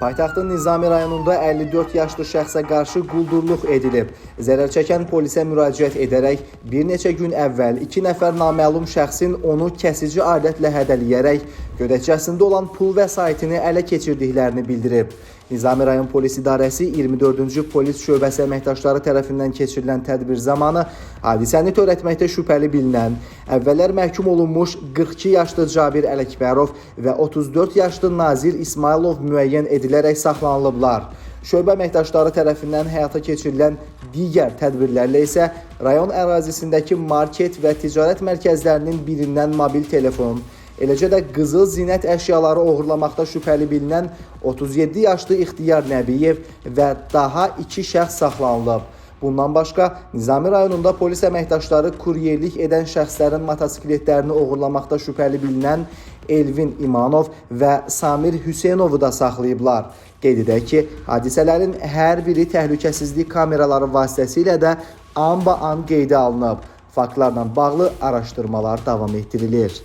Paytaxtın Nizami rayonunda 54 yaşlı şəxsə qarşı quldurluq edilib. Zərər çəkən polisə müraciət edərək bir neçə gün əvvəl 2 nəfər naməlum şəxsin onu kəsici alətlə hədələyərək gödəkçəsində olan pul vəsaitini ələ keçirdiklərini bildirib. Nizami rayon polis idarəsi 24-cü polis şöbəsi əməkdaşları tərəfindən keçirilən tədbir zamanı hadisəni törətməkdə şübhəli bilinən, əvvəllər məhkum olunmuş 42 yaşlı Cabir Ələkbərov və 34 yaşlı Nazir İsmailov müəyyən edilərək saxlanılıblar. Şöbə əməkdaşları tərəfindən həyata keçirilən digər tədbirlərlə isə rayon ərazisindəki market və ticarət mərkəzlərinin birindən mobil telefon, eləcə də qızıl zinət əşyaları oğurlamaqda şübhəli bilinən 37 yaşlı İxtiyar Nəbiyev və daha 2 şəxs saxlanılıb. Bundan başqa, Nizami rayonunda polis əməkdaşları kuryerlik edən şəxslərin motosikletlərini oğurlamaqda şübhəli bilinən Elvin İmanov və Samir Hüseynovu da saxlayıblar. Qeyd edək ki, hadisələrin hər biri təhlükəsizlik kameraları vasitəsilə də anba-an qeydə alınıb. Faktlarla bağlı araşdırmalar davam etdirilir.